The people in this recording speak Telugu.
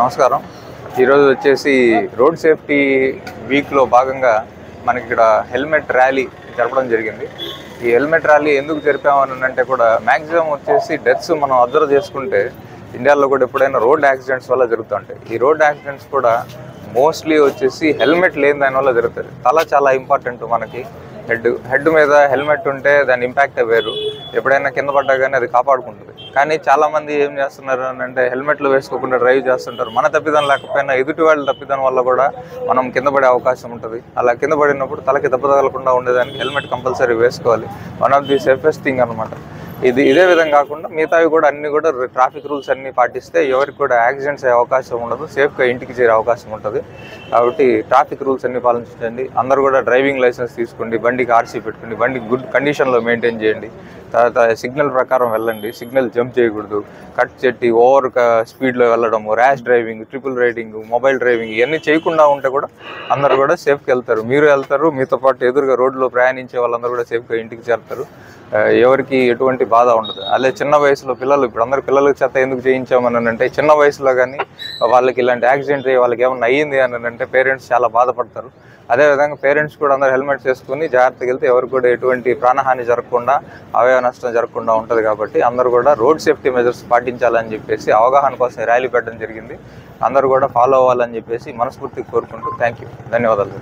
నమస్కారం. ఈరోజు వచ్చేసి రోడ్ సేఫ్టీ వీక్లో భాగంగా మనకి ఇక్కడ హెల్మెట్ ర్యాలీ జరపడం జరిగింది. ఈ హెల్మెట్ ర్యాలీ ఎందుకు జరిపామని అంటే కూడా మ్యాక్సిమం వచ్చేసి డెత్స్ మనం అబ్జర్వ్ చేసుకుంటే ఇండియాలో కూడా ఎప్పుడైనా రోడ్ యాక్సిడెంట్స్ వల్ల జరుగుతుంటాయి. ఈ రోడ్ యాక్సిడెంట్స్ కూడా మోస్ట్లీ వచ్చేసి హెల్మెట్ లేని దానివల్ల జరుగుతుంది. తల చాలా ఇంపార్టెంట్ మనకి. హెడ్ మీద హెల్మెట్ ఉంటే దాని ఇంపాక్ట్ వేరు. ఎప్పుడైనా కింద పడ్డా కానీ అది కాపాడుకుంటుంది. కానీ చాలామంది ఏం చేస్తున్నారు అని అంటే హెల్మెట్లు వేసుకోకుండా డ్రైవ్ చేస్తుంటారు. మన తప్పిదం లేకపోయినా ఎదుటి వాళ్ళ తప్పిదం వల్ల కూడా మనం కింద పడే అవకాశం ఉంటుంది. అలా కింద పడినప్పుడు తలకి దెబ్బ తగలకుండా ఉండేదానికి హెల్మెట్ కంపల్సరీ వేసుకోవాలి. One of the safest thing అనమాట. ఇదే విధంగా కాకుండా మిగతావి కూడా అన్ని కూడా ట్రాఫిక్ రూల్స్ అన్నీ పాటిస్తే ఎవరికి కూడా యాక్సిడెంట్స్ అయ్యే అవకాశం ఉండదు. సేఫ్గా ఇంటికి చేరే అవకాశం ఉంటుంది. కాబట్టి ట్రాఫిక్ రూల్స్ అన్నీ పాలించండి. అందరూ కూడా డ్రైవింగ్ లైసెన్స్ తీసుకోండి, బండికి ఆర్సీ పెట్టుకోండి, బండి గుడ్ కండిషన్లో మెయింటైన్ చేయండి. తర్వాత సిగ్నల్ ప్రకారం వెళ్ళండి, సిగ్నల్ జంప్ చేయకూడదు, కట్ చెట్టి ఓవర్ స్పీడ్లో వెళ్ళడము, rash driving, triple riding, mobile driving ఇవన్నీ చేయకుండా ఉంటే కూడా అందరూ కూడా సేఫ్గా వెళ్తారు. మీరు వెళ్తారు, మీతో పాటు ఎదురుగా రోడ్లో ప్రయాణించే వాళ్ళందరూ కూడా సేఫ్గా ఇంటికి చేరుతారు. ఎవరికి ఎటువంటి బాధ ఉండదు. అదే చిన్న వయసులో పిల్లలు, ఇప్పుడు అందరు పిల్లల చేత ఎందుకు చేయించామని అంటే చిన్న వయసులో కానీ వాళ్ళకి ఇలాంటి యాక్సిడెంట్ వాళ్ళకి ఏమన్నా అయ్యింది అని అంటే పేరెంట్స్ చాలా బాధపడతారు. అదేవిధంగా పేరెంట్స్ కూడా అందరూ హెల్మెట్స్ వేసుకుని జాగ్రత్తగా వెళ్తే ఎవరికి కూడా ఎటువంటి ప్రాణహాని జరగకుండా, అవయవ నష్టం జరగకుండా ఉంటుంది. కాబట్టి అందరూ కూడా రోడ్ సేఫ్టీ మెజర్స్ పాటించాలని చెప్పేసి అవగాహన కోసం ర్యాలీ పెట్టడం జరిగింది. అందరూ కూడా ఫాలో అవ్వాలని చెప్పేసి మనస్ఫూర్తిగా కోరుకుంటూ ధన్యవాదాలు.